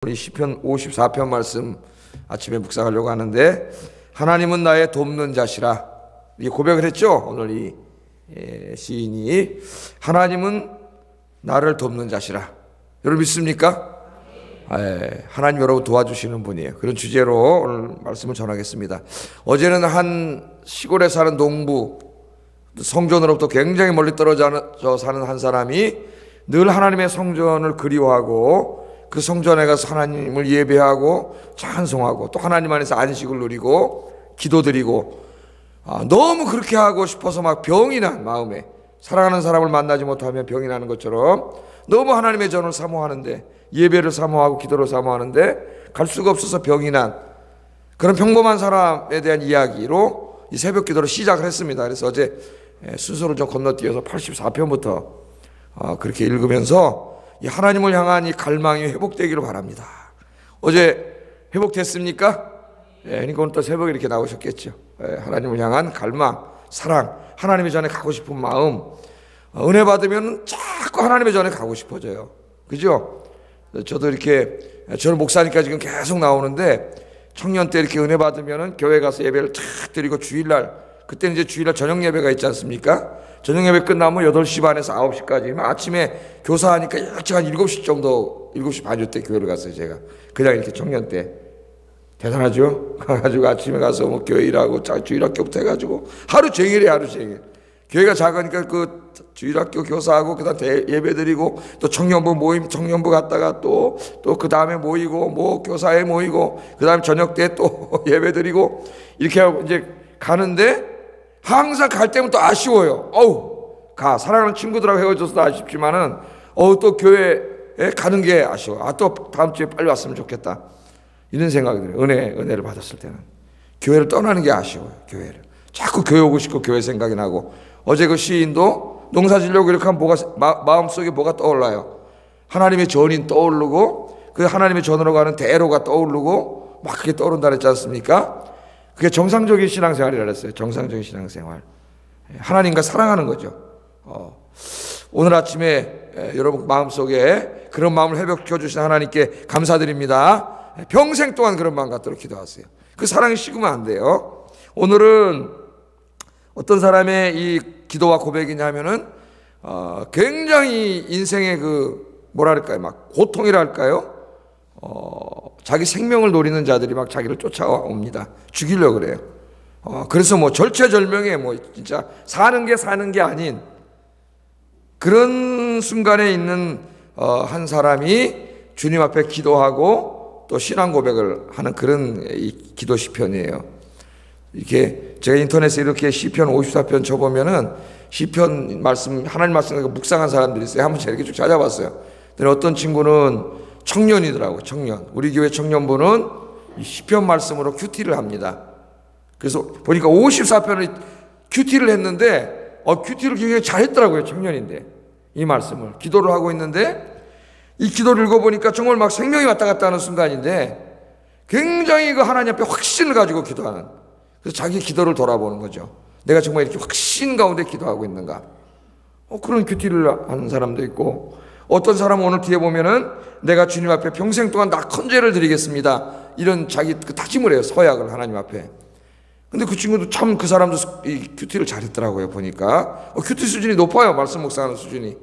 우리 시편 54편 말씀 아침에 묵상하려고 하는데, 하나님은 나의 돕는 자시라, 이 고백을 했죠. 오늘 이 시인이 하나님은 나를 돕는 자시라. 여러분 믿습니까? 하나님 여러분 도와주시는 분이에요. 그런 주제로 오늘 말씀을 전하겠습니다. 어제는 한 시골에 사는 농부, 성전으로부터 굉장히 멀리 떨어져 사는 한 사람이 늘 하나님의 성전을 그리워하고 그 성전에 가서 하나님을 예배하고 찬송하고 또 하나님 안에서 안식을 누리고 기도드리고, 너무 그렇게 하고 싶어서 막 병이 난 마음에, 사랑하는 사람을 만나지 못하면 병이 나는 것처럼 너무 하나님의 전을 사모하는데, 예배를 사모하고 기도를 사모하는데 갈 수가 없어서 병이 난 그런 평범한 사람에 대한 이야기로 이 새벽 기도를 시작을 했습니다. 그래서 어제 순서를 좀 건너뛰어서 84편부터 그렇게 읽으면서 이 하나님을 향한 이 갈망이 회복되기를 바랍니다. 어제 회복됐습니까? 그러니까 오늘 또 새벽에 이렇게 나오셨겠죠. 하나님을 향한 갈망, 사랑, 하나님의 전에 가고 싶은 마음, 은혜 받으면 자꾸 하나님의 전에 가고 싶어져요. 그죠? 저도 이렇게, 저는 목사니까 지금 계속 나오는데, 청년 때 이렇게 은혜 받으면은 교회 가서 예배를 쫙 드리고 주일날, 그때는 이제 주일날 저녁 예배가 있지 않습니까? 저녁 예배 끝나면 8시 반에서 9시까지, 아침에 교사하니까 일찍 한 7시 정도, 7시 반 때 교회를 갔어요, 제가. 그냥 이렇게 청년 때. 대단하죠? 가가지고 아침에 가서 뭐 교회 일하고, 주일학교부터 해가지고, 하루 종일에 하루 종일. 교회가 작으니까 그 주일학교 교사하고, 그 다음 예배 드리고, 또 청년부 모임, 청년부 갔다가 또 그 다음에 모이고, 뭐 교사회 모이고, 그 다음에 저녁 때 또 예배 드리고, 이렇게 하고 이제 가는데, 항상 갈 때면 또 아쉬워요. 사랑하는 친구들하고 헤어져서도 아쉽지만은, 또 교회에 가는 게 아쉬워. 또 다음 주에 빨리 왔으면 좋겠다. 이런 생각이 들어요. 은혜를 받았을 때는. 교회를 떠나는 게 아쉬워요, 교회를. 자꾸 교회 오고 싶고 교회 생각이 나고. 어제 그 시인도 농사 지려고 이렇게 하면 마음속에 뭐가 떠올라요? 하나님의 전이 떠오르고, 그 하나님의 전으로 가는 대로가 떠오르고, 막 그게 떠오른다 그랬지 않습니까? 그게 정상적인 신앙생활이라 그랬어요. 정상적인 신앙생활. 하나님과 사랑하는 거죠. 오늘 아침에 여러분 마음속에 그런 마음을 회복시켜 주신 하나님께 감사드립니다. 평생 동안 그런 마음 갖도록 기도하세요. 그 사랑이 식으면 안 돼요. 오늘은 어떤 사람의 이 기도와 고백이냐면은 굉장히 인생의 뭐랄까요, 막 고통이랄까요? 자기 생명을 노리는 자들이 막 자기를 쫓아옵니다. 죽이려고 그래요. 그래서 뭐 절체절명에 뭐 진짜 사는 게 아닌 그런 순간에 있는 한 사람이 주님 앞에 기도하고 또 신앙 고백을 하는 그런 이 기도 시편이에요. 이렇게 제가 인터넷에 이렇게 시편 54편 쳐보면은 시편 말씀, 하나님 말씀 묵상한 사람들이 있어요. 한번 제가 이렇게 쭉 찾아봤어요. 근데 어떤 친구는 청년이더라고요. 청년. 우리 교회 청년부는 이 시편 말씀으로 큐티를 합니다. 그래서 보니까 54편을 큐티를 했는데 큐티를 굉장히 잘했더라고요. 청년인데 이 말씀을 기도를 하고 있는데, 이 기도를 읽어보니까 정말 막 생명이 왔다 갔다 하는 순간인데 굉장히 그 하나님 앞에 확신을 가지고 기도하는, 그래서 자기 기도를 돌아보는 거죠. 내가 정말 이렇게 확신 가운데 기도하고 있는가? 그런 큐티를 하는 사람도 있고, 어떤 사람은 오늘 뒤에 보면은 내가 주님 앞에 평생 동안 낙헌제를 드리겠습니다, 이런 자기 다짐을 해요. 서약을 하나님 앞에. 근데 그 친구도 참, 그 사람도 이 큐티를 잘했더라고요. 보니까 큐티 수준이 높아요. 말씀 묵상하는 수준이.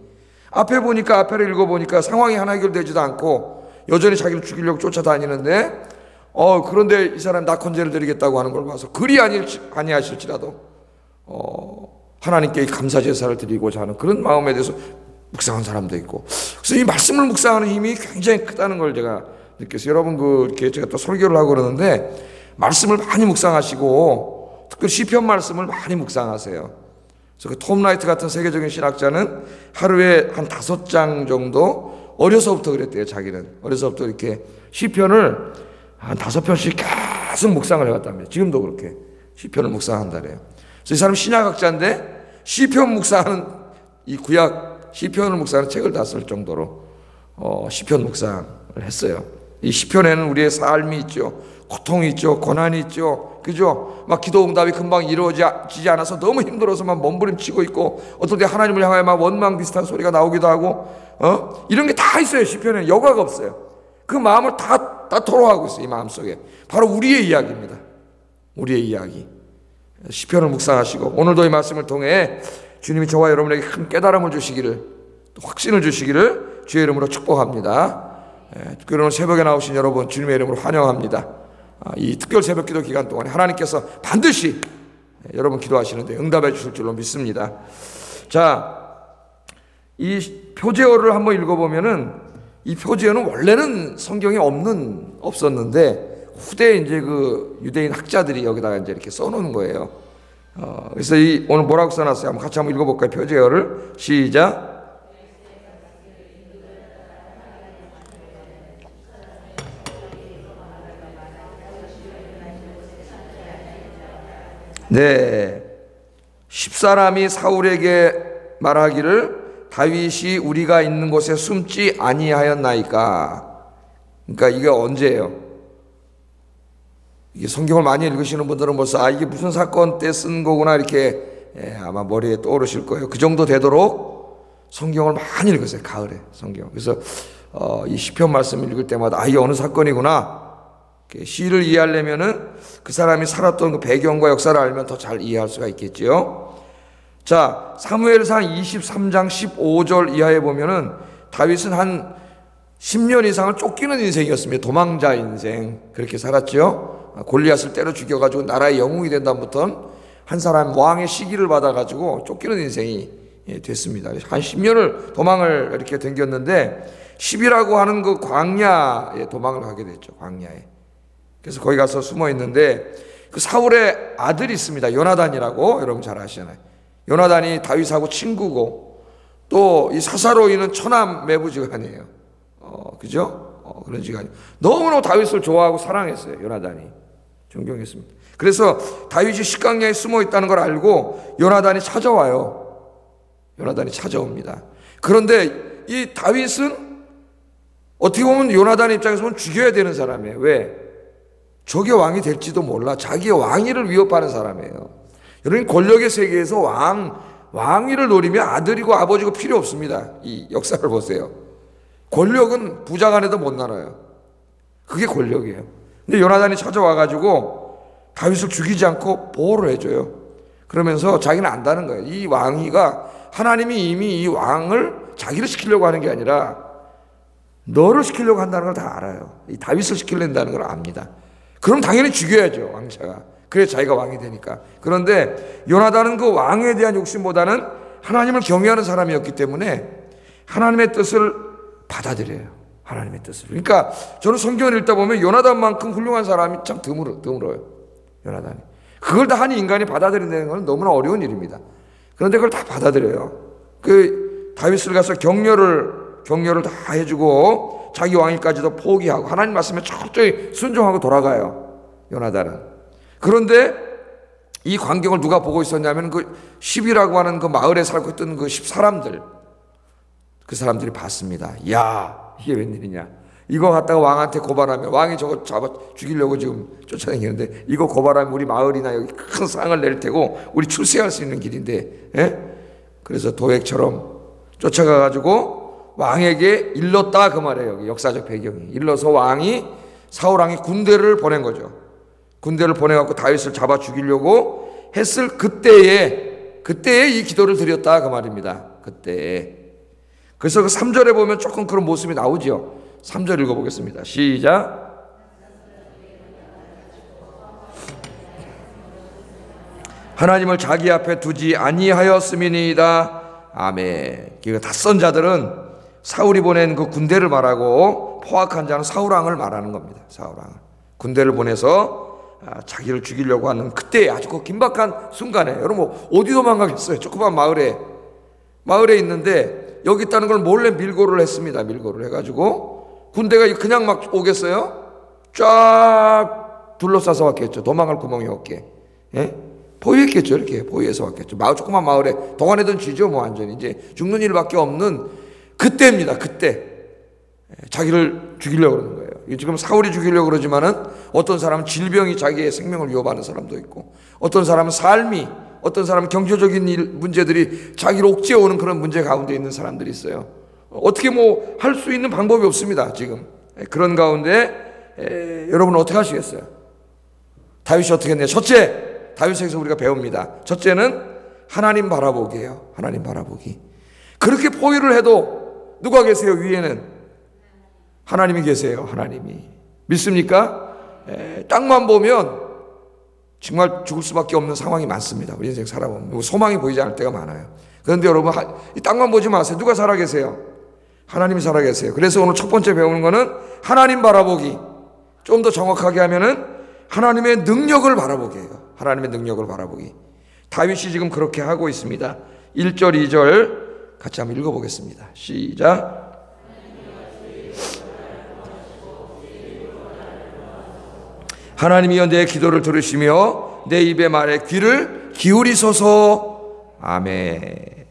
앞에 보니까, 앞에를 읽어보니까 상황이 하나 해결되지도 않고 여전히 자기를 죽이려고 쫓아다니는데, 그런데 이 사람 낙헌제를 드리겠다고 하는 걸 봐서 그리 아니하실지라도 하나님께 감사 제사를 드리고자 하는 그런 마음에 대해서 묵상한 사람도 있고, 그래서 이 말씀을 묵상하는 힘이 굉장히 크다는 걸 제가 느꼈어요. 여러분 이렇게 제가 또 설교를 하고 그러는데 말씀을 많이 묵상하시고, 특히 시편 말씀을 많이 묵상하세요. 그래서 그 톰 라이트 같은 세계적인 신학자는 하루에 한 5장 정도, 어려서부터 그랬대요. 자기는 어려서부터 이렇게 시편을 한 5편씩 계속 묵상을 해왔답니다. 지금도 그렇게 시편을 묵상한다 그래요. 그래서 이 사람 신약학자인데 시편 묵상하는, 이 구약 시편을 묵상하는 책을 다 쓸 정도로 시편 묵상을 했어요. 이 시편에는 우리의 삶이 있죠. 고통이 있죠. 고난이 있죠. 그죠? 막 기도 응답이 금방 이루어지지 않아서 너무 힘들어서 막 몸부림치고 있고, 어떨 때 하나님을 향하여 막 원망 비슷한 소리가 나오기도 하고, 이런 게 다 있어요. 시편에는 여과가 없어요. 그 마음을 다 토로하고 있어요. 이 마음속에. 바로 우리의 이야기입니다. 우리의 이야기. 시편을 묵상하시고 오늘도 이 말씀을 통해 주님이 저와 여러분에게 큰 깨달음을 주시기를, 또 확신을 주시기를 주의 이름으로 축복합니다. 특별히 오늘 새벽에 나오신 여러분 주님의 이름으로 환영합니다. 이 특별 새벽 기도 기간 동안에 하나님께서 반드시 여러분 기도하시는데 응답해 주실 줄로 믿습니다. 자, 이 표제어를 한번 읽어보면은, 이 표제어는 원래는 성경에 없었는데 후대에 이제 그 유대인 학자들이 여기다가 이제 이렇게 써놓은 거예요. 그래서 오늘 뭐라고 써놨어요? 한번 같이 한번 읽어볼까요? 표제어를. 시작. 네, 10사람이 사울에게 말하기를 다윗이 우리가 있는 곳에 숨지 아니하였나이까. 그러니까 이게 언제예요? 이게 성경을 많이 읽으시는 분들은 벌써 이게 무슨 사건 때 쓴 거구나 이렇게 아마 머리에 떠오르실 거예요. 그 정도 되도록 성경을 많이 읽으세요. 가을에 성경. 그래서 이 시편 말씀을 읽을 때마다 이게 어느 사건이구나. 시를 이해하려면은 그 사람이 살았던 그 배경과 역사를 알면 더 잘 이해할 수가 있겠지요. 자, 사무엘상 23장 15절 이하에 보면은 다윗은 한 10년 이상을 쫓기는 인생이었습니다. 도망자 인생. 그렇게 살았죠. 골리앗을 때려 죽여가지고 나라의 영웅이 된 다음부터는 한 사람 왕의 시기를 받아가지고 쫓기는 인생이 됐습니다. 한 10년을 도망을 이렇게 댕겼는데 10이라고 하는 그 광야에 도망을 가게 됐죠. 광야에. 그래서 거기 가서 숨어 있는데 그 사울의 아들이 있습니다. 요나단이라고 여러분 잘 아시잖아요. 요나단이 다윗하고 친구고 또 이 사사로이는 처남 매부지간이에요. 그죠? 그런 지간이 너무너무 다윗을 좋아하고 사랑했어요. 요나단이 존경했습니다. 그래서 다윗이 식강야에 숨어 있다는 걸 알고 요나단이 찾아와요. 요나단이 찾아옵니다. 그런데 이 다윗은 어떻게 보면 요나단 입장에서 보면 죽여야 되는 사람이에요. 왜? 저게 왕이 될지도 몰라. 자기의 왕위를 위협하는 사람이에요. 여러분, 권력의 세계에서 왕위를 노리면 아들이고 아버지고 필요 없습니다. 이 역사를 보세요. 권력은 부자간에도 못 나눠요. 그게 권력이에요. 근데 요나단이 찾아와가지고 다윗을 죽이지 않고 보호를 해줘요. 그러면서 자기는 안다는 거예요. 이 왕위가 하나님이 이미 이 왕을 자기를 시키려고 하는 게 아니라 너를 시키려고 한다는 걸 다 알아요. 이 다윗을 시키려는 걸 압니다. 그럼 당연히 죽여야죠, 왕자가. 그래 자기가 왕이 되니까. 그런데 요나단은 그 왕에 대한 욕심보다는 하나님을 경외하는 사람이었기 때문에 하나님의 뜻을 받아들여요. 하나님의 뜻을. 그러니까 저는 성경을 읽다 보면 요나단만큼 훌륭한 사람이 참 드물어요. 요나단이. 그걸 다 한 인간이 받아들인다는 건 너무나 어려운 일입니다. 그런데 그걸 다 받아들여요. 그 다윗을 가서 격려를 다 해주고 자기 왕위까지도 포기하고 하나님 말씀에 철저히 순종하고 돌아가요. 요나단은. 그런데 이 광경을 누가 보고 있었냐면 그 10이라고 하는 그 마을에 살고 있던 그 10사람들, 그 사람들이 봤습니다. 야, 이게 웬일이냐. 이거 갖다가 왕한테 고발하면 왕이 저거 잡아 죽이려고 지금 쫓아다니는데 이거 고발하면 우리 마을이나 여기 큰 상을 낼 테고 우리 출세할 수 있는 길인데, 그래서 도액처럼 쫓아가가지고 왕에게 일렀다 그 말이에요. 여기 역사적 배경이. 일러서 사울 왕이 군대를 보낸 거죠. 군대를 보내갖고 다윗을 잡아 죽이려고 했을 그때에 이 기도를 드렸다 그 말입니다. 그때에. 그래서 그 3절에 보면 조금 그런 모습이 나오죠. 3절 읽어보겠습니다. 시작. 하나님을 자기 앞에 두지 아니하였음이니이다. 아멘. 그 낯선 자들은 사울이 보낸 그 군대를 말하고 포악한 자는 사울왕을 말하는 겁니다. 사울왕을. 군대를 보내서 자기를 죽이려고 하는 그때 아주 그 긴박한 순간에 여러분 어디 도망가겠어요? 조그만 마을에 있는데 여기 있다는 걸 몰래 밀고를 했습니다. 밀고를 해가지고 군대가 그냥 막 오겠어요? 쫙 둘러싸서 왔겠죠. 도망갈 구멍이 없게. 보유했겠죠. 이렇게 보유해서 왔겠죠. 조그만 마을에 동안에든 쥐죠. 뭐 완전히 이제 죽는 일밖에 없는 그때입니다. 그때 자기를 죽이려고 그러는 거예요. 지금 사울이 죽이려고 그러지만은 어떤 사람은 질병이 자기의 생명을 위협하는 사람도 있고 어떤 사람은 어떤 사람은 경제적인 문제들이 자기를 옥죄어오는 그런 문제 가운데 있는 사람들이 있어요. 어떻게 뭐 할 수 있는 방법이 없습니다. 지금 그런 가운데 여러분은 어떻게 하시겠어요? 다윗이 어떻게 했냐? 첫째, 다윗에게서 우리가 배웁니다. 첫째는 하나님 바라보기예요. 하나님 바라보기. 그렇게 포위를 해도 누가 계세요? 위에는 하나님이 계세요. 하나님이. 믿습니까? 땅만 보면 정말 죽을 수밖에 없는 상황이 많습니다. 우리 인생 살아보면 소망이 보이지 않을 때가 많아요. 그런데 여러분, 이 땅만 보지 마세요. 누가 살아계세요? 하나님이 살아계세요. 그래서 오늘 첫 번째 배우는 거는 하나님 바라보기. 좀 더 정확하게 하면은 하나님의 능력을 바라보기예요. 하나님의 능력을 바라보기. 다윗이 지금 그렇게 하고 있습니다. 1절, 2절 같이 한번 읽어보겠습니다. 시작. 하나님이여 내 기도를 들으시며 내 입의 말에 귀를 기울이소서. 아멘.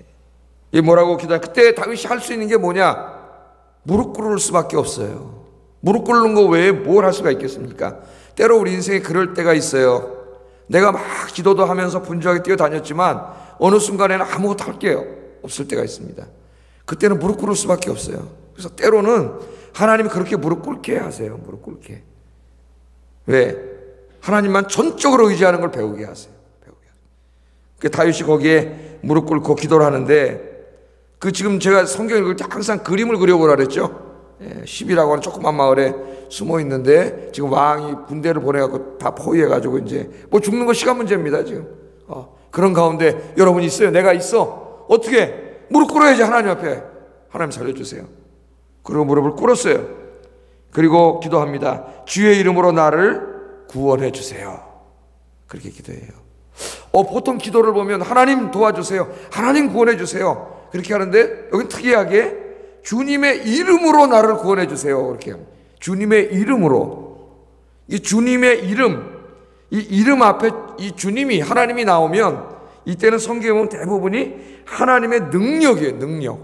이 뭐라고 기도해? 그때 다윗이 할 수 있는 게 뭐냐? 무릎 꿇을 수밖에 없어요. 무릎 꿇는 거 외에 뭘 할 수가 있겠습니까? 때로 우리 인생에 그럴 때가 있어요. 내가 막 기도도 하면서 분주하게 뛰어다녔지만 어느 순간에는 아무것도 할 게 없을 때가 있습니다. 그때는 무릎 꿇을 수밖에 없어요. 그래서 때로는 하나님이 그렇게 무릎 꿇게 하세요. 무릎 꿇게. 왜? 하나님만 전적으로 의지하는 걸 배우게 하세요. 그 다윗이 거기에 무릎 꿇고 기도를 하는데, 그 지금 제가 성경 읽을 때 항상 그림을 그려보라 그랬죠. 10이라고 하는 조그만 마을에 숨어 있는데 지금 왕이 군대를 보내갖고 다 포위해가지고 이제 뭐 죽는 거 시간 문제입니다 지금. 그런 가운데 여러분이 있어요. 내가 있어. 어떻게? 무릎 꿇어야지. 하나님 앞에. 하나님 살려주세요. 그리고 무릎을 꿇었어요. 그리고 기도합니다. 주의 이름으로 나를 구원해 주세요. 그렇게 기도해요. 보통 기도를 보면 하나님 도와주세요, 하나님 구원해 주세요, 그렇게 하는데 여기 특이하게 주님의 이름으로 나를 구원해 주세요, 그렇게 합니다. 주님의 이름으로. 이 주님의 이름, 이 이름 앞에 이 주님이, 하나님이 나오면 이때는 성경에 보면 대부분이 하나님의 능력이에요. 능력.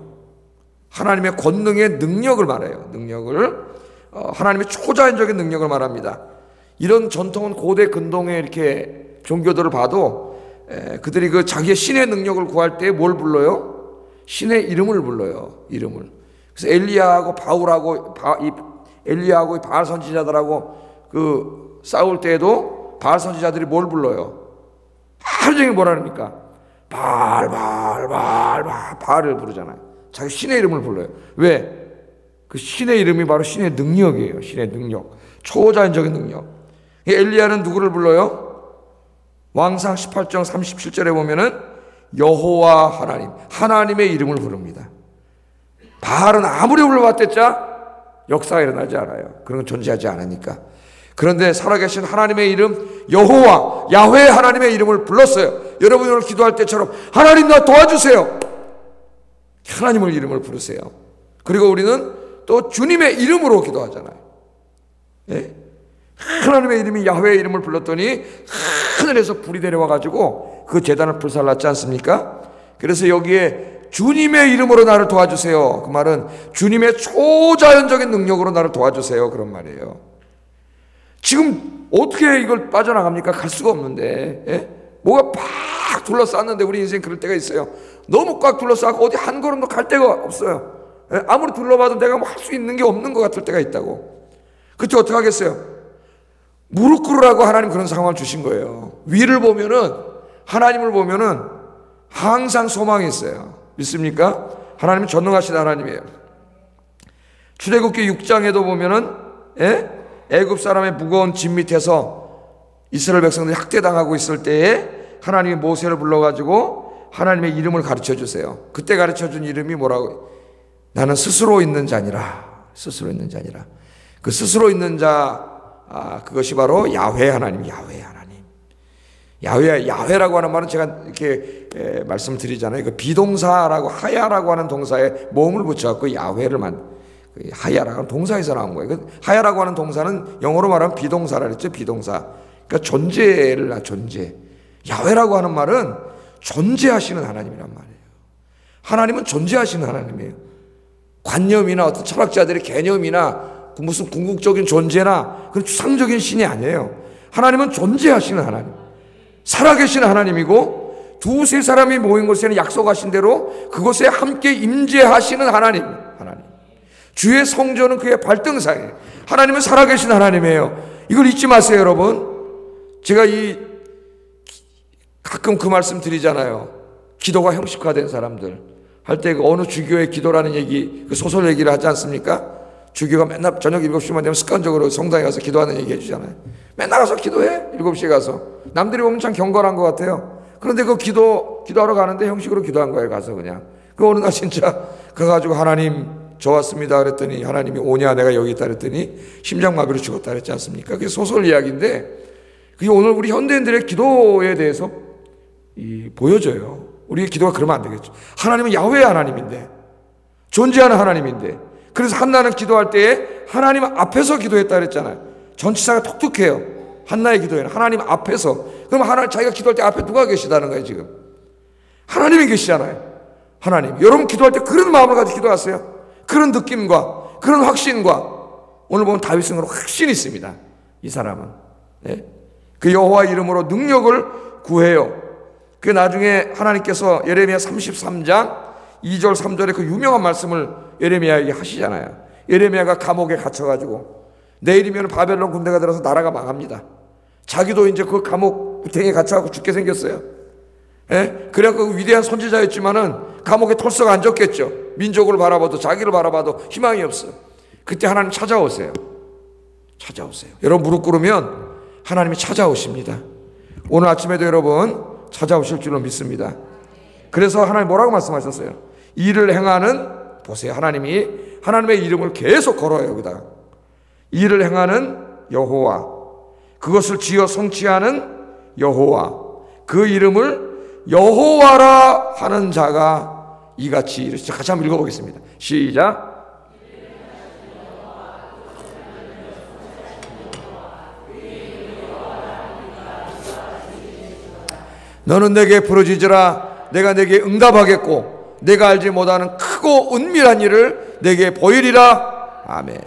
하나님의 권능의 능력을 말해요. 능력을. 하나님의 초자연적인 능력을 말합니다. 이런 전통은 고대 근동의 이렇게 종교들을 봐도 그들이 그 자기의 신의 능력을 구할 때 뭘 불러요? 신의 이름을 불러요. 이름을. 그래서 엘리야하고 바울하고 엘리야하고 바알 선지자들하고 그 싸울 때에도 바알 선지자들이 뭘 불러요? 하루 종일 뭐라 합니까? 바알을 부르잖아요. 자기 신의 이름을 불러요. 왜? 그 신의 이름이 바로 신의 능력이에요. 신의 능력. 초자연적인 능력. 엘리야는 누구를 불러요? 왕상 18장 37절에 보면은 여호와 하나님, 하나님의 이름을 부릅니다. 바알은 아무리 불러봤댔자 역사가 일어나지 않아요. 그런 건 존재하지 않으니까. 그런데 살아계신 하나님의 이름 여호와, 야훼 하나님의 이름을 불렀어요. 여러분이 오늘 기도할 때처럼 하나님 나 도와주세요, 하나님의 이름을 부르세요. 그리고 우리는 또 주님의 이름으로 기도하잖아요. 예? 하나님의 이름이 야훼의 이름을 불렀더니 하늘에서 불이 내려와가지고 그 제단을 불살랐지 않습니까? 그래서 여기에 주님의 이름으로 나를 도와주세요, 그 말은 주님의 초자연적인 능력으로 나를 도와주세요, 그런 말이에요. 지금 어떻게 이걸 빠져나갑니까? 갈 수가 없는데. 예? 뭐가 팍 둘러쌌는데 우리 인생 그럴 때가 있어요. 너무 꽉 둘러싸고 어디 한 걸음도 갈 데가 없어요. 예? 아무리 둘러봐도 내가 뭐 할 수 있는 게 없는 것 같을 때가 있다고. 그때 어떻게 하겠어요? 무릎 꿇으라고 하나님 그런 상황을 주신 거예요. 위를 보면은, 하나님을 보면은 항상 소망이 있어요. 믿습니까? 하나님은 전능하신 하나님이에요. 출애굽기 6장에도 보면은 애굽 사람의 무거운 짐 밑에서 이스라엘 백성들이 학대당하고 있을 때에 하나님이 모세를 불러가지고 하나님의 이름을 가르쳐 주세요. 그때 가르쳐 준 이름이 뭐라고? 나는 스스로 있는 자니라. 스스로 있는 자니라. 그 스스로 있는 자, 그것이 바로 야훼 하나님, 야훼 하나님. 야훼라고 하는 말은 제가 이렇게 말씀드리잖아요. 그 비동사라고 하야라고 하는 동사에 모음을 붙여갖고 야훼를 하야라고 하는 동사에서 나온 거예요. 하야라고 하는 동사는 영어로 말하면 비동사라 그랬죠. 비동사. 그러니까 존재를 존재. 야훼라고 하는 말은 존재하시는 하나님이란 말이에요. 하나님은 존재하시는 하나님이에요. 관념이나 어떤 철학자들의 개념이나 무슨 궁극적인 존재나 그런 추상적인 신이 아니에요. 하나님은 존재하시는 하나님, 살아계신 하나님이고 두세 사람이 모인 곳에는 약속하신 대로 그곳에 함께 임재하시는 하나님. 주의 성전은 그의 발등상이에요. 하나님은 살아계신 하나님이에요. 이걸 잊지 마세요, 여러분. 제가 가끔 그 말씀 드리잖아요. 기도가 형식화된 사람들 할 때 어느 주교의 기도라는 얘기, 그 소설 얘기를 하지 않습니까? 주교가 맨날 저녁 7시만 되면 습관적으로 성당에 가서 기도하는 얘기 해주잖아요. 맨날 가서 기도해. 7시에 가서. 남들이 보면 참 경건한 것 같아요. 그런데 그 기도하러 가는데 형식으로 기도한 거예요. 가서 그냥. 그 어느 날 진짜 가가지고 하나님 저 왔습니다 그랬더니 하나님이 오냐 내가 여기 있다 그랬더니 심장마비로 죽었다 그랬지 않습니까? 그게 소설 이야기인데 그게 오늘 우리 현대인들의 기도에 대해서 보여져요. 우리의 기도가 그러면 안 되겠죠. 하나님은 야훼의 하나님인데 존재하는 하나님인데 그래서 한나는 기도할 때에 하나님 앞에서 기도했다 그랬잖아요. 전치사가 독특해요. 한나의 기도에는 하나님 앞에서. 그럼 자기가 기도할 때 앞에 누가 계시다는 거예요 지금? 하나님이 계시잖아요. 하나님. 여러분 기도할 때 그런 마음을 가지고 기도하세요. 그런 느낌과 그런 확신과 오늘 보면 다윗은 그런 확신이 있습니다. 이 사람은. 네? 그 여호와 이름으로 능력을 구해요. 그 나중에 하나님께서 예레미야 33장 2절 3절에 그 유명한 말씀을 예레미야에게 하시잖아요. 예레미야가 감옥에 갇혀가지고 내일이면 바벨론 군대가 들어서 나라가 망합니다. 자기도 이제 그 감옥 탱에 갇혀가지고 죽게 생겼어요. 예? 그래갖고 그 위대한 선지자였지만은 감옥에 털썩 앉았겠죠. 민족을 바라봐도 자기를 바라봐도 희망이 없어요. 그때 하나님 찾아오세요. 여러분 무릎 꿇으면 하나님이 찾아오십니다. 오늘 아침에도 여러분 찾아오실 줄로 믿습니다. 그래서 하나님 뭐라고 말씀하셨어요? 일을 행하는, 보세요. 하나님의 이름을 계속 걸어요. 여기다가 일을 행하는 여호와, 그것을 지어 성취하는 여호와, 그 이름을 여호와라 하는 자가 이같이 이르시죠. 같이 한번 읽어보겠습니다. 시작. 너는 내게 부르짖으라. 내가 내게 응답하겠고 내가 알지 못하는 크고 은밀한 일을 내게 보이리라. 아멘.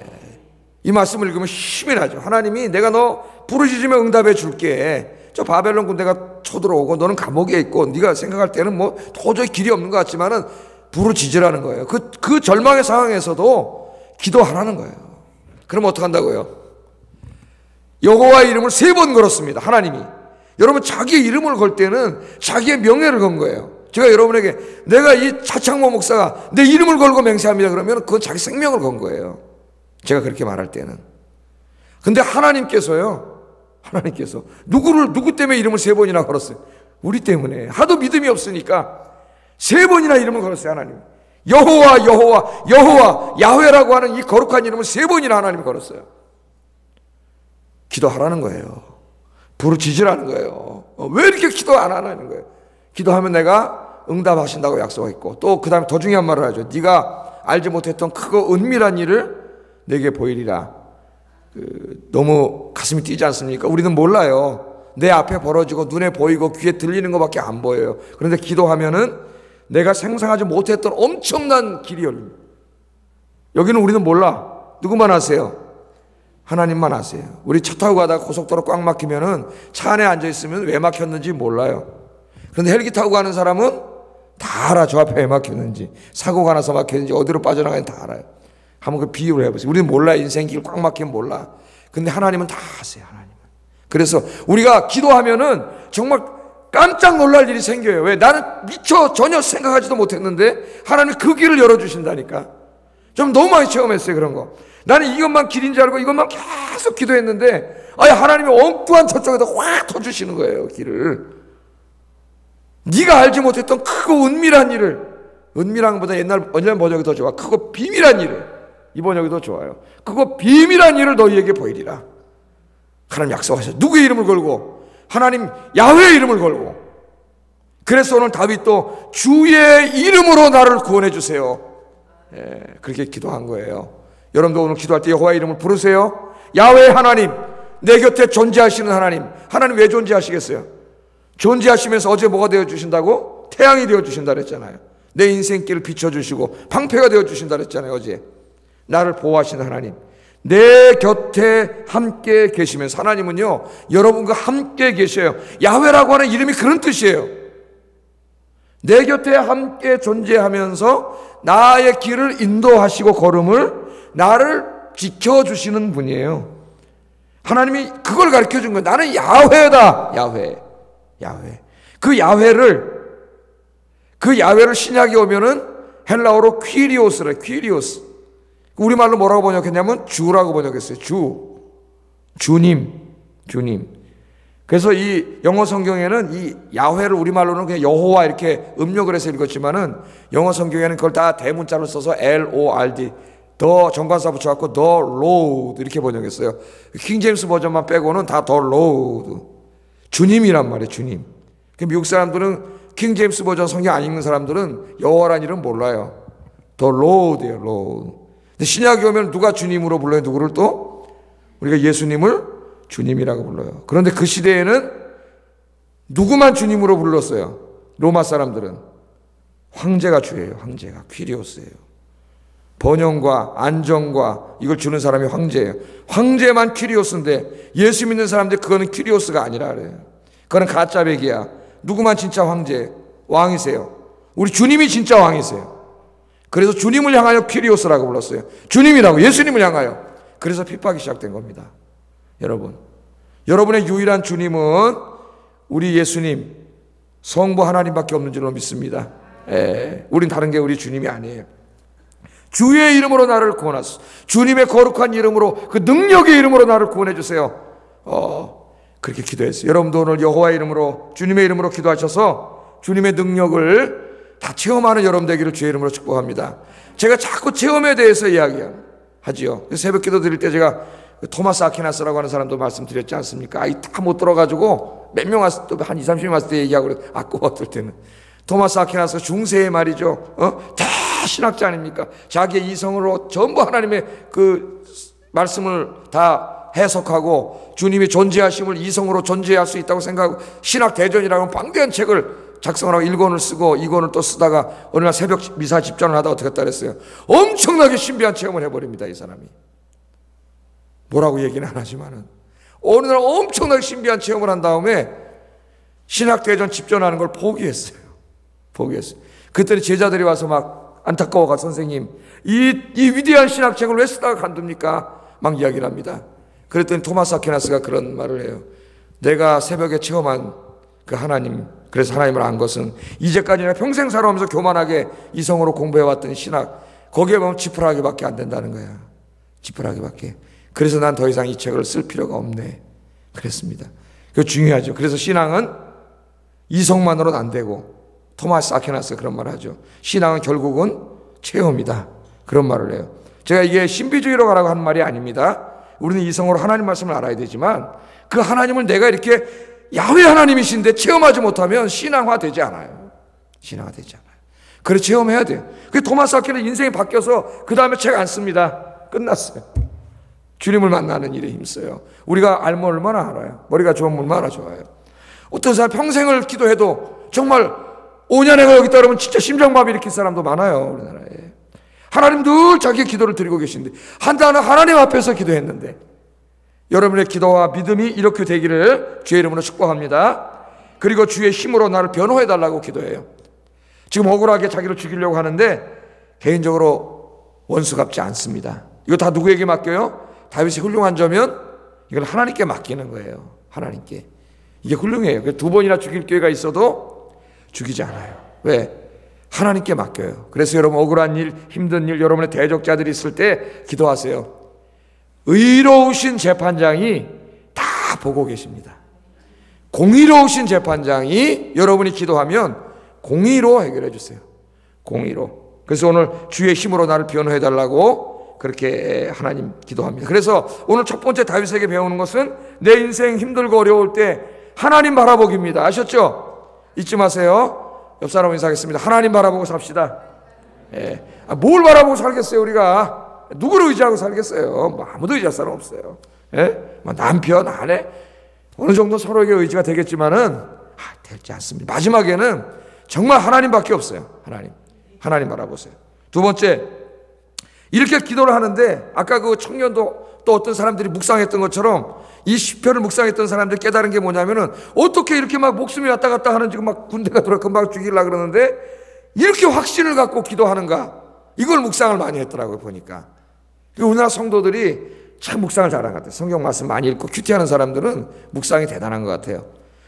이 말씀을 읽으면 힘이 나죠. 하나님이 내가 너 부르짖으면 응답해 줄게. 저 바벨론 군대가 쳐들어오고 너는 감옥에 있고 네가 생각할 때는 뭐 도저히 길이 없는 것 같지만은 부르짖으라는 거예요. 그 절망의 상황에서도 기도하라는 거예요. 그럼 어떡한다고요? 여호와 이름을 3번 걸었습니다. 하나님이. 여러분 자기의 이름을 걸 때는 자기의 명예를 건 거예요. 제가 여러분에게 내가 이 차창모 목사가 내 이름을 걸고 맹세합니다 그러면 그건 자기 생명을 건 거예요. 제가 그렇게 말할 때는. 근데 하나님께서 누구 때문에 이름을 3번이나 걸었어요? 우리 때문에. 하도 믿음이 없으니까 3번이나 이름을 걸었어요. 하나님. 여호와 야훼라고 하는 이 거룩한 이름을 3번이나 하나님이 걸었어요. 기도하라는 거예요. 부르짖으라는 거예요. 왜 이렇게 기도 안 하는 거예요? 기도하면 내가 응답하신다고 약속했고 또 그 다음에 더 중요한 말을 하죠. 네가 알지 못했던 크고 은밀한 일을 내게 보이리라. 너무 가슴이 뛰지 않습니까? 우리는 몰라요. 내 앞에 벌어지고 눈에 보이고 귀에 들리는 것밖에 안 보여요. 그런데 기도하면은 내가 상상하지 못했던 엄청난 길이 열립니다. 여기는 우리는 몰라. 누구만 아세요? 하나님만 아세요. 우리 차 타고 가다가 고속도로 꽉 막히면은 차 안에 앉아 있으면 왜 막혔는지 몰라요. 그런데 헬기 타고 가는 사람은 다 알아. 저 앞에 왜 막혔는지, 사고가 나서 막혔는지, 어디로 빠져나가는지 다 알아요. 한번 그 비유를 해보세요. 우리는 몰라. 인생길 꽉 막히면 몰라. 근데 하나님은 다 아세요. 하나님은. 그래서 우리가 기도하면은 정말 깜짝 놀랄 일이 생겨요. 왜? 나는 미처 전혀 생각하지도 못했는데 하나님이 그 길을 열어주신다니까. 좀 너무 많이 체험했어요. 그런 거. 나는 이것만 길인 줄 알고 이것만 계속 기도했는데 하나님이 엉뚱한 저쪽에다 확 터주시는 거예요. 길을. 네가 알지 못했던 크고 은밀한 일을, 은밀한 것보다 옛날 번역이 더 좋아. 크고 비밀한 일을, 이 번역이 더 좋아요. 크고 비밀한 일을 너희에게 보이리라. 하나님 약속하셨어요. 누구의 이름을 걸고? 하나님 야훼의 이름을 걸고. 그래서 오늘 다윗도 주의 이름으로 나를 구원해 주세요. 그렇게 기도한 거예요. 여러분도 오늘 기도할 때 여호와의 이름을 부르세요. 야훼 하나님, 내 곁에 존재하시는 하나님. 하나님 왜 존재하시겠어요? 존재하시면서 어제 뭐가 되어주신다고? 태양이 되어주신다 그랬잖아요. 내 인생길을 비춰주시고 방패가 되어주신다 그랬잖아요. 어제 나를 보호하시는 하나님, 내 곁에 함께 계시면서. 하나님은요 여러분과 함께 계셔요. 야훼라고 하는 이름이 그런 뜻이에요. 내 곁에 함께 존재하면서 나의 길을 인도하시고 걸음을 나를 지켜주시는 분이에요. 하나님이 그걸 가르쳐 준 거예요. 나는 야훼다. 야훼. 그 야훼를 신약에 오면은 헬라어로 퀴리오스래. 퀴리오스. 우리말로 뭐라고 번역했냐면 주라고 번역했어요. 주님. 그래서 이 영어 성경에는 이 야훼를 우리말로는 그냥 여호와 이렇게 음력을 해서 읽었지만은 영어 성경에는 그걸 다 대문자로 써서 LORD 더 정관사 붙여갖고 the Lord 이렇게 번역했어요. 킹제임스 버전만 빼고는 다 the Lord. 주님이란 말이에요. 주님. 미국 사람들은 킹제임스 버전 성경 안 읽는 사람들은 여호와란 이름 몰라요. the Lord예요. Lord. 근데 신약에 오면 누가 주님으로 불러요? 누구를 또? 우리가 예수님을 주님이라고 불러요. 그런데 그 시대에는 누구만 주님으로 불렀어요? 로마 사람들은 황제가 주예요. 황제가 퀴리오스예요. 번영과 안정과 이걸 주는 사람이 황제예요. 황제만 퀴리오스인데 예수 믿는 사람들 그거는 퀴리오스가 아니라 그래요. 그거는 가짜백이야. 누구만 진짜 황제 왕이세요. 우리 주님이 진짜 왕이세요. 그래서 주님을 향하여 퀴리오스라고 불렀어요. 주님이라고 예수님을 향하여. 그래서 핍박이 시작된 겁니다. 여러분의 유일한 주님은 우리 예수님 성부 하나님밖에 없는 줄로 믿습니다. 우린 다른 게 우리 주님이 아니에요. 주의 이름으로 나를 구원하소서. 주님의 거룩한 이름으로 그 능력의 이름으로 나를 구원해 주세요. 그렇게 기도했어요. 여러분도 오늘 여호와의 이름으로 주님의 이름으로 기도하셔서 주님의 능력을 다 체험하는 여러분 되기를 주의 이름으로 축복합니다. 제가 자꾸 체험에 대해서 이야기하지요. 새벽 기도 드릴 때 제가 토마스 아퀴나스라고 하는 사람도 말씀드렸지 않습니까? 다 못 들어가지고 몇 명 왔을 때, 한 20, 30명 왔을 때 얘기하고 그래요. 어떨 때는. 토마스 아퀴나스가 중세의 말이죠. 다 신학자 아닙니까? 자기의 이성으로 전부 하나님의 그 말씀을 다 해석하고 주님이 존재하심을 이성으로 존재할 수 있다고 생각하고 신학 대전이라고 방대한 책을 작성을 하고 1권을 쓰고 2권을 또 쓰다가 어느 날 새벽 미사 집전을 하다 어떻게 했다 그랬어요. 엄청나게 신비한 체험을 해버립니다. 이 사람이. 뭐라고 얘기는 안 하지만은 어느 날 엄청나게 신비한 체험을 한 다음에 신학대전 집전하는 걸 포기했어요. 그때는 제자들이 와서 막 안타까워가 선생님 이 위대한 신학책을 왜 쓰다가 간둡니까? 막 이야기를 합니다. 그랬더니 토마스 아퀴나스가 그런 말을 해요. 내가 새벽에 체험한 그 하나님, 그래서 하나님을 안 것은 이제까지 내가 평생 살아오면서 교만하게 이성으로 공부해왔던 신학 거기에 보면 지푸라기밖에 안 된다는 거야. 지푸라기밖에. 그래서 난 더 이상 이 책을 쓸 필요가 없네. 그랬습니다. 그거 중요하죠. 그래서 신앙은 이성만으로는 안 되고 토마스 아퀴나스가 그런 말을 하죠. 신앙은 결국은 체험이다. 그런 말을 해요. 제가 이게 신비주의로 가라고 하는 말이 아닙니다. 우리는 이성으로 하나님 말씀을 알아야 되지만 그 하나님을 내가 이렇게 야훼 하나님이신데 체험하지 못하면 신앙화되지 않아요. 신앙화되지 않아요. 그래 체험해야 돼요. 그 토마스 아퀴나스 인생이 바뀌어서 그 다음에 책 안 씁니다. 끝났어요. 주님을 만나는 일에 힘써요. 우리가 알면 얼마나 알아요. 머리가 좋으면 얼마나 좋아요. 어떤 사람 평생을 기도해도 정말 5년 내가 여기 있다 그러면 진짜 심장마비 일으킬 사람도 많아요. 우리나라에. 하나님 늘 자기의 기도를 드리고 계신데 한다는 하나님 앞에서 기도했는데 여러분의 기도와 믿음이 이렇게 되기를 주의 이름으로 축복합니다. 그리고 주의 힘으로 나를 변호해달라고 기도해요. 지금 억울하게 자기를 죽이려고 하는데 개인적으로 원수 갚지 않습니다. 이거 다 누구에게 맡겨요? 다윗의 훌륭한 점은 이걸 하나님께 맡기는 거예요. 하나님께. 이게 훌륭해요. 두 번이나 죽일 기회가 있어도 죽이지 않아요. 왜? 하나님께 맡겨요. 그래서 여러분 억울한 일, 힘든 일, 여러분의 대적자들이 있을 때 기도하세요. 의로우신 재판장이 다 보고 계십니다. 공의로우신 재판장이 여러분이 기도하면 공의로 해결해 주세요. 공의로. 그래서 오늘 주의 힘으로 나를 변호해 달라고 그렇게 하나님 기도합니다. 그래서 오늘 첫 번째 다윗에게 배우는 것은 내 인생 힘들고 어려울 때 하나님 바라보기입니다. 아셨죠? 잊지 마세요. 옆 사람 인사하겠습니다. 하나님 바라보고 삽시다. 뭘 바라보고 살겠어요 우리가? 누구를 의지하고 살겠어요? 뭐 아무도 의지할 사람 없어요. 뭐 남편, 아내 어느 정도 서로에게 의지가 되겠지만은 되지 않습니다. 마지막에는 정말 하나님밖에 없어요. 하나님 바라보세요. 두 번째, 이렇게 기도를 하는데 아까 그 청년도 또 어떤 사람들이 묵상했던 것처럼 이 시편을 묵상했던 사람들이 깨달은 게 뭐냐면은 어떻게 이렇게 막 목숨이 왔다 갔다 하는 지금 막 군대가 돌아 금방 죽이려고 그러는데 이렇게 확신을 갖고 기도하는가? 이걸 묵상을 많이 했더라고요 보니까. 우리나라 성도들이 참 묵상을 잘하는 것 같아요. 성경 말씀 많이 읽고 큐티하는 사람들은 묵상이 대단한 것 같아요.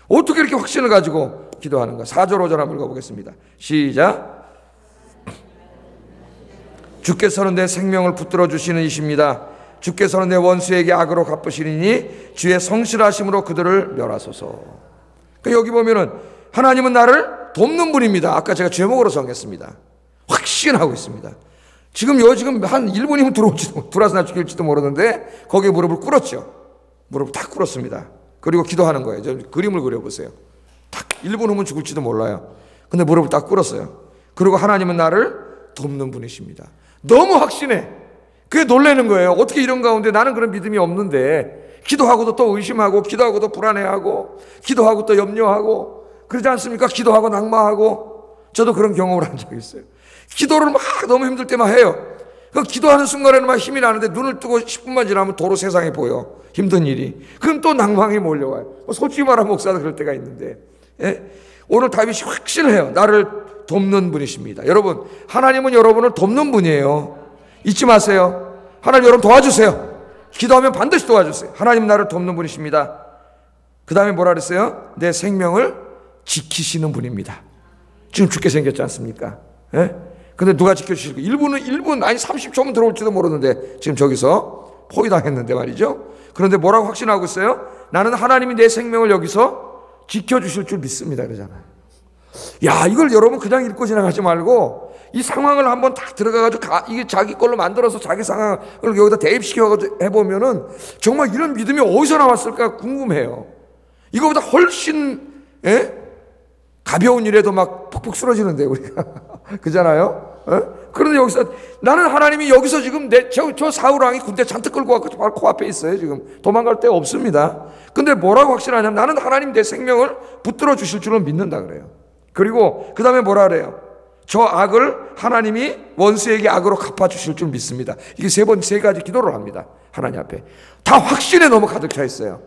어떻게 이렇게 확신을 가지고 기도하는가? 4절 5절 한번 읽어보겠습니다. 시작. 주께서는 내 생명을 붙들어 주시는 이십니다. 주께서는 내 원수에게 악으로 갚으시리니 주의 성실하심으로 그들을 멸하소서. 여기 보면은 하나님은 나를 돕는 분입니다. 아까 제가 제목으로 정했습니다. 확신하고 있습니다. 지금 한 1분이면 들어와서 나 죽일지도 모르는데 거기에 무릎을 꿇었죠. 무릎을 딱 꿇었습니다. 그리고 기도하는 거예요. 좀 그림을 그려보세요. 딱 1분 후면 죽을지도 몰라요. 근데 무릎을 딱 꿇었어요. 그리고 하나님은 나를 돕는 분이십니다. 너무 확신해. 그게 놀라는 거예요. 어떻게 이런 가운데 나는 그런 믿음이 없는데 기도하고도 또 의심하고 기도하고도 불안해하고 기도하고 또 염려하고 그러지 않습니까? 기도하고 낙마하고 저도 그런 경험을 한 적이 있어요. 기도를 막 너무 힘들 때만 해요. 그 기도하는 순간에는 막 힘이 나는데 눈을 뜨고 10분만 지나면 도로 세상이 보여. 힘든 일이. 그럼 또 낭망이 몰려와요. 솔직히 말하면 목사도 그럴 때가 있는데 오늘 다윗이 확신을 해요. 나를 돕는 분이십니다. 여러분, 하나님은 여러분을 돕는 분이에요. 잊지 마세요. 하나님 여러분 도와주세요. 기도하면 반드시 도와주세요. 하나님 나를 돕는 분이십니다. 그 다음에 뭐라 그랬어요? 내 생명을 지키시는 분입니다. 지금 죽게 생겼지 않습니까? 근데 누가 지켜주실까? 1분 아니 30초면 들어올지도 모르는데 지금 저기서 포위당했는데 말이죠. 그런데 뭐라고 확신하고 있어요? 나는 하나님이 내 생명을 여기서 지켜주실 줄 믿습니다 그러잖아요. 야, 이걸 여러분 그냥 읽고 지나가지 말고 이 상황을 한번 딱 들어가가지고 이게 자기 걸로 만들어서 자기 상황을 여기다 대입시켜가지고 해보면은 정말 이런 믿음이 어디서 나왔을까 궁금해요. 이거보다 훨씬 가벼운 일에도 막 푹푹 쓰러지는데 우리가 그잖아요. 그런데 여기서 나는 하나님이 여기서 지금 저 사울왕이 군대 잔뜩 끌고 와서 바로 코앞에 있어요. 지금 도망갈 데 없습니다. 근데 뭐라고 확신하냐면 나는 하나님 내 생명을 붙들어 주실 줄은 믿는다 그래요. 그리고 그 다음에 뭐라 그래요? 저 악을 하나님이 원수에게 악으로 갚아주실 줄 믿습니다. 이게 세 가지 기도를 합니다. 하나님 앞에. 다 확신에 너무 가득 차 있어요.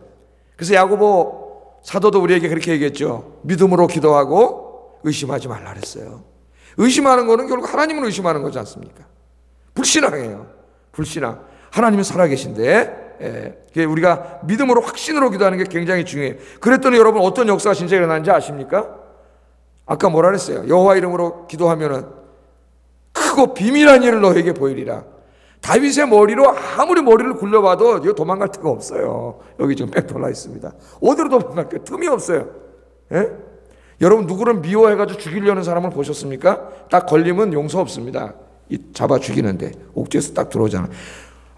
그래서 야고보 사도도 우리에게 그렇게 얘기했죠. 믿음으로 기도하고 의심하지 말라 그랬어요. 의심하는 거는 결국 하나님을 의심하는 거지 않습니까? 불신앙이에요. 불신앙. 하나님은 살아계신데 우리가 믿음으로 확신으로 기도하는 게 굉장히 중요해요. 그랬더니 여러분 어떤 역사가 진짜 일어나는지 아십니까? 아까 뭐라 그랬어요? 여호와 이름으로 기도하면은 크고 비밀한 일을 너에게 보이리라. 다윗의 머리로 아무리 머리를 굴려봐도 이거 도망갈 데가 없어요. 여기 지금 빽 돌아 있습니다. 어디로 도망갈 게 틈이 없어요. 여러분 누구를 미워해가지고 죽이려는 사람을 보셨습니까? 딱 걸리면 용서 없습니다. 잡아 죽이는데 옥죄에서 딱 들어오잖아.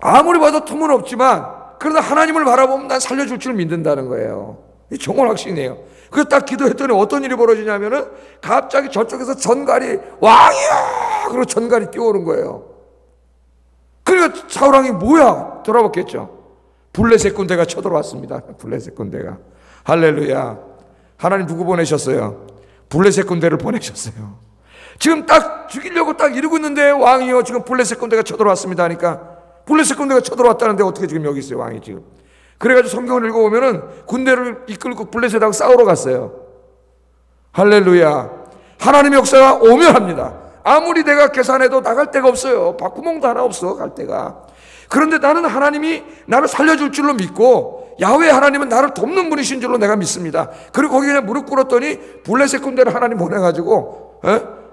아무리 봐도 틈은 없지만 그러나 하나님을 바라보면 난 살려줄 줄 믿는다는 거예요. 이 정말 확신이에요. 그래서 딱 기도했더니 어떤 일이 벌어지냐면은 갑자기 저쪽에서 전갈이 왕이야! 그리고 전갈이 뛰어오는 거예요. 그러니까 사울왕이 뭐야? 돌아봤겠죠. 블레셋 군대가 쳐들어왔습니다. 블레셋 군대가. 할렐루야. 하나님 누구 보내셨어요? 블레셋 군대를 보내셨어요. 지금 딱 죽이려고 딱 이러고 있는데 왕이요 지금 블레셋 군대가 쳐들어왔습니다 하니까 블레셋 군대가 쳐들어왔다는데 어떻게 지금 여기 있어요 왕이 지금. 그래가지고 성경을 읽어보면은 군대를 이끌고 블레셋하고 싸우러 갔어요. 할렐루야. 하나님의 역사가 오묘합니다. 아무리 내가 계산해도 나갈 데가 없어요. 바구멍도 하나 없어 갈 데가. 그런데 나는 하나님이 나를 살려줄 줄로 믿고 야훼 하나님은 나를 돕는 분이신 줄로 내가 믿습니다. 그리고 거기 그냥 무릎 꿇었더니 블레셋 군대를 하나님 보내가지고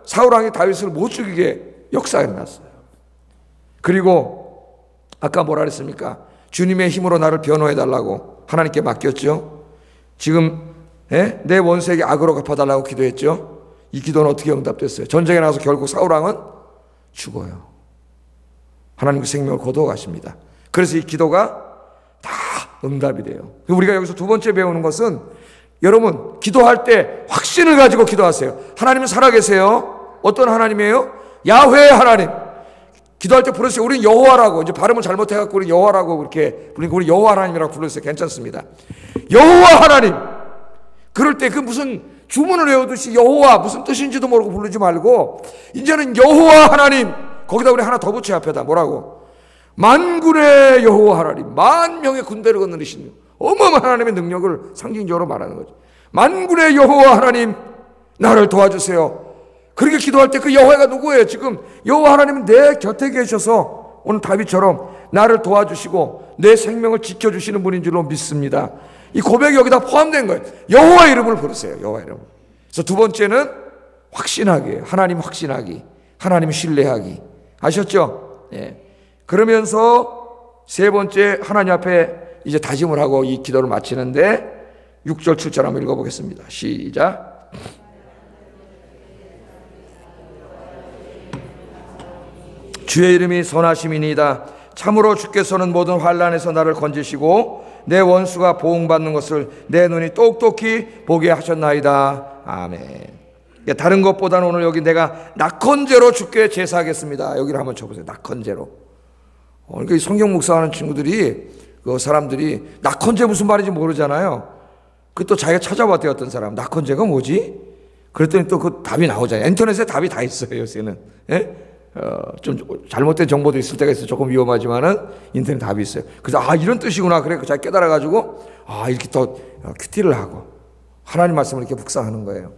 사울왕이 다윗을 못 죽이게 역사가 일어났어요. 그리고 아까 뭐라 그랬습니까? 주님의 힘으로 나를 변호해달라고 하나님께 맡겼죠. 지금 내 원수에게 악으로 갚아달라고 기도했죠. 이 기도는 어떻게 응답됐어요? 전쟁에 나가서 결국 사울왕은 죽어요. 하나님 그 생명을 거두어 가십니다. 그래서 이 기도가 다 응답이 돼요. 우리가 여기서 두 번째 배우는 것은 여러분 기도할 때 확신을 가지고 기도하세요. 하나님은 살아계세요. 어떤 하나님이에요? 야훼 하나님. 기도할 때 부르세요. 우리는 여호와라고. 이제 발음을 잘못해갖고 우리 여호와라고 그렇게 부르니까 우리 여호와 하나님이라고 부르세요. 괜찮습니다. 여호와 하나님. 그럴 때 그 무슨 주문을 외우듯이 여호와 무슨 뜻인지도 모르고 부르지 말고 이제는 여호와 하나님. 거기다 우리 하나 더 붙여 앞에다 뭐라고? 만군의 여호와 하나님. 만 명의 군대를 거느리신 어마어마한 하나님의 능력을 상징적으로 말하는 거죠. 만군의 여호와 하나님 나를 도와주세요. 그렇게 기도할 때 그 여호와가 누구예요? 지금 여호와 하나님은 내 곁에 계셔서 오늘 다윗처럼 나를 도와주시고 내 생명을 지켜주시는 분인 줄로 믿습니다. 이 고백이 여기다 포함된 거예요. 여호와 이름을 부르세요. 여호와 이름. 그래서 두 번째는 확신하기, 하나님 확신하기, 하나님 신뢰하기. 아셨죠? 예. 그러면서 세 번째 하나님 앞에 이제 다짐을 하고 이 기도를 마치는데 6절 7절 한번 읽어보겠습니다. 시작. 주의 이름이 선하심이니이다. 참으로 주께서는 모든 환난에서 나를 건지시고 내 원수가 보응받는 것을 내 눈이 똑똑히 보게 하셨나이다. 아멘. 다른 것보다는 오늘 여기 내가 낙헌제로 주께 제사하겠습니다. 여기를 한번 쳐보세요. 낙헌제로. 그러니까 성경 목사하는 친구들이 그 사람들이 낙헌제 무슨 말인지 모르잖아요. 그 또 자기가 찾아봤대요. 어떤 사람 낙헌제가 뭐지? 그랬더니 또 그 답이 나오잖아요. 인터넷에 답이 다 있어요. 요새는. 예? 좀 잘못된 정보도 있을 때가 있어요. 조금 위험하지만은 인터넷 답이 있어요. 그래서 이런 뜻이구나. 그래 잘 깨달아가지고 이렇게 또 큐티를 하고 하나님 말씀을 이렇게 묵상하는 거예요.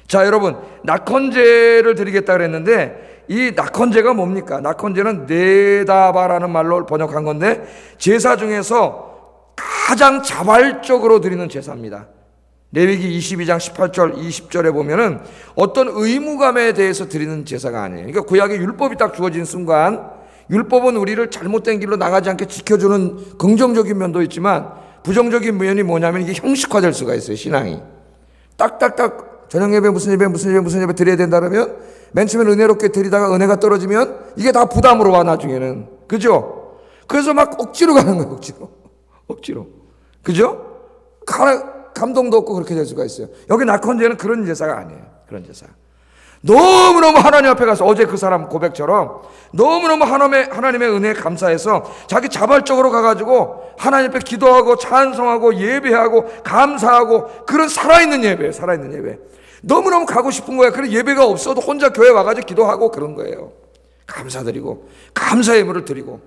자, 여러분, 낙헌제를 드리겠다 그랬는데 이 낙헌제가 뭡니까? 낙헌제는 네다바라는 말로 번역한 건데 제사 중에서 가장 자발적으로 드리는 제사입니다. 레위기 22장 18절 20절에 보면은 어떤 의무감에 대해서 드리는 제사가 아니에요. 그러니까 구약의 율법이 딱 주어진 순간 율법은 우리를 잘못된 길로 나가지 않게 지켜주는 긍정적인 면도 있지만 부정적인 면이 뭐냐면 이게 형식화될 수가 있어요. 신앙이 딱딱딱 저녁 예배 무슨 예배 드려야 된다 그러면 맨 처음에 은혜롭게 드리다가 은혜가 떨어지면 이게 다 부담으로 와 나중에는. 그죠? 그래서 막 억지로 가는 거예요. 억지로. 그죠? 감동도 없고 그렇게 될 수가 있어요. 여기 낙헌제는 그런 제사가 아니에요. 그런 제사. 너무너무 하나님 앞에 가서 어제 그 사람 고백처럼 너무너무 하나님의 은혜에 감사해서 자기 자발적으로 가가지고 하나님 앞에 기도하고 찬송하고 예배하고 감사하고 그런 살아있는 예배예요. 살아있는 예배. 너무너무 가고 싶은 거야. 그런 예배가 없어도 혼자 교회 와가지고 기도하고 그런 거예요. 감사드리고 감사의 예물을 드리고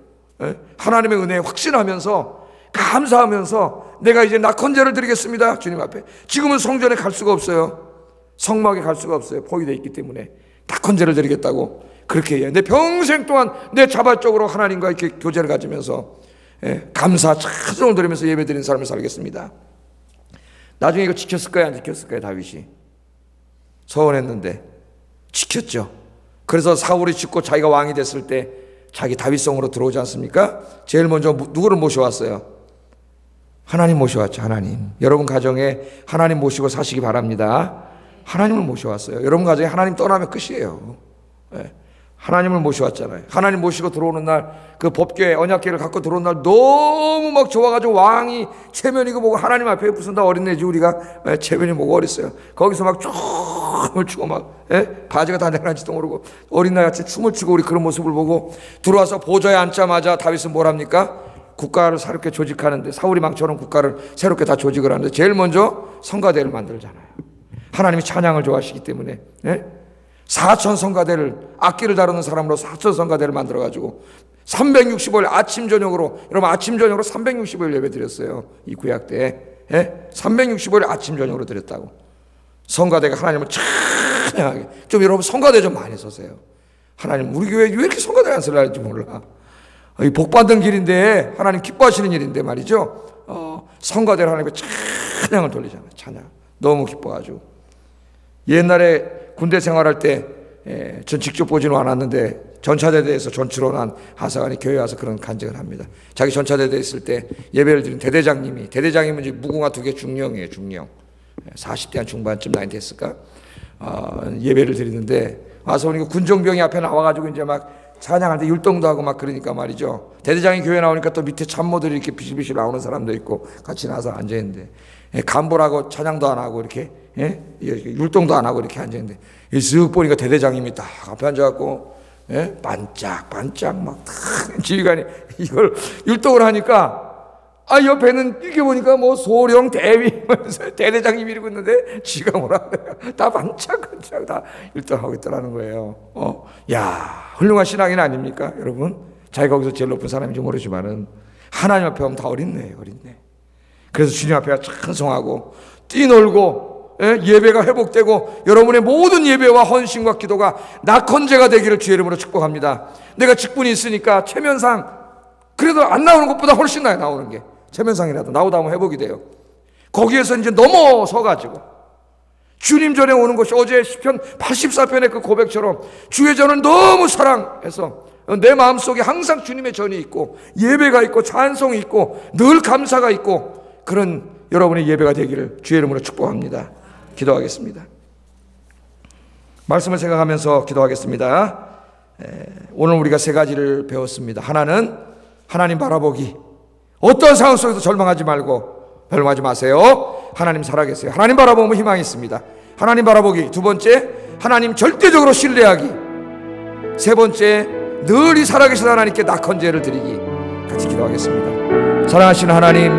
하나님의 은혜에 확신하면서 감사하면서 내가 이제 낙헌제를 드리겠습니다. 주님 앞에. 지금은 성전에 갈 수가 없어요. 성막에 갈 수가 없어요. 포위되어 있기 때문에. 낙헌제를 드리겠다고 그렇게 해요. 내 평생 동안 내 자발적으로 하나님과 이렇게 교제를 가지면서 감사 찬송을 드리면서 예배드리는 삶을 살겠습니다. 나중에 이거 지켰을까요? 안 지켰을까요? 다윗이 서원했는데 지켰죠. 그래서 사울이 죽고 자기가 왕이 됐을 때 자기 다윗성으로 들어오지 않습니까? 제일 먼저 누구를 모셔왔어요? 하나님 모셔왔죠. 하나님. 여러분 가정에 하나님 모시고 사시기 바랍니다. 하나님을 모셔왔어요. 여러분 가정에 하나님 떠나면 끝이에요. 하나님을 모셔왔잖아요. 하나님 모시고 들어오는 날, 그 법궤, 언약궤를 갖고 들어오는 날 너무 막 좋아가지고 왕이 체면이고 뭐고 하나님 앞에 무슨 다 어린애지 우리가 체면이 뭐고 어렸어요. 거기서 막 춤을 추고 막 바지가 다 내려앉지도 모르고 어린아이같이 춤을 추고 우리 그런 모습을 보고 들어와서 보좌에 앉자마자 다윗은 뭘 합니까? 국가를 새롭게 조직하는데 사울이 망쳐놓은 국가를 새롭게 다 조직을 하는데 제일 먼저 성가대를 만들잖아요. 하나님이 찬양을 좋아하시기 때문에 4천 성가대를 악기를 다루는 사람으로 4천 성가대를 만들어가지고 365일 아침 저녁으로 여러분 아침 저녁으로 365일 예배 드렸어요. 이 구약 때 365일 아침 저녁으로 드렸다고. 성가대가 하나님을 찬양하게. 좀 여러분 성가대 좀 많이 서세요. 하나님 우리 교회 왜 이렇게 성가대 안 쓰려 할지 몰라. 이 복받는 길인데 하나님 기뻐하시는 일인데 말이죠. 성가대를 하나님께 찬양을 돌리잖아요. 찬양. 너무 기뻐가지고. 옛날에 군대 생활할 때 전 직접 보지는 않았는데 전차대대에서 전출로 난 하사관이 교회 와서 그런 간증을 합니다. 자기 전차대대에 있을 때 예배를 드린 대대장님은 이제 무궁화 2개 중령이에요. 중령. 40대 한 중반쯤 나이 됐을까? 예배를 드리는데 와서 보니까 군종병이 앞에 나와가지고 이제 막 찬양할 때 율동도 하고 막 그러니까 말이죠. 대대장이 교회 나오니까 또 밑에 참모들이 이렇게 비실비실 나오는 사람도 있고 같이 나와서 앉아있는데 간보라고 찬양도 안 하고 이렇게 율동도 안 하고 이렇게 앉아있는데 쓱 보니까 대대장님이 딱 앞에 앉아갖고 반짝반짝 막 지휘관이 이걸 율동을 하니까 옆에는 이렇게 보니까 뭐 소령 대위 대대장님이 이러고 있는데 지가 뭐라 그래요. 다 반짝반짝 다 율동하고 있더라는 거예요. 야 훌륭한 신앙인 아닙니까 여러분? 자기가 거기서 제일 높은 사람인지 모르지만은 하나님 앞에 오면 다 어린애예요. 어린애. 그래서 주님 앞에 찬송하고 뛰놀고 예배가 회복되고 여러분의 모든 예배와 헌신과 기도가 낙헌제가 되기를 주의 이름으로 축복합니다. 내가 직분이 있으니까 체면상 그래도 안 나오는 것보다 훨씬 나아요. 나오는 게 체면상이라도 나오다 한번 해보게 돼요. 거기에서 이제 넘어서가지고 주님 전에 오는 것이 어제 시편 84편의 그 고백처럼 주의 전을 너무 사랑해서 내 마음속에 항상 주님의 전이 있고 예배가 있고 찬송이 있고 늘 감사가 있고 그런 여러분의 예배가 되기를 주의 이름으로 축복합니다. 기도하겠습니다. 말씀을 생각하면서 기도하겠습니다. 오늘 우리가 세 가지를 배웠습니다. 하나는 하나님 바라보기. 어떤 상황 속에서 절망하지 말고 멸망하지 마세요. 하나님 살아계세요. 하나님 바라보면 희망이 있습니다. 하나님 바라보기. 두 번째, 하나님 절대적으로 신뢰하기. 세 번째, 늘 이 살아계신 하나님께 낙헌제를 드리기. 같이 기도하겠습니다. 사랑하시는 하나님,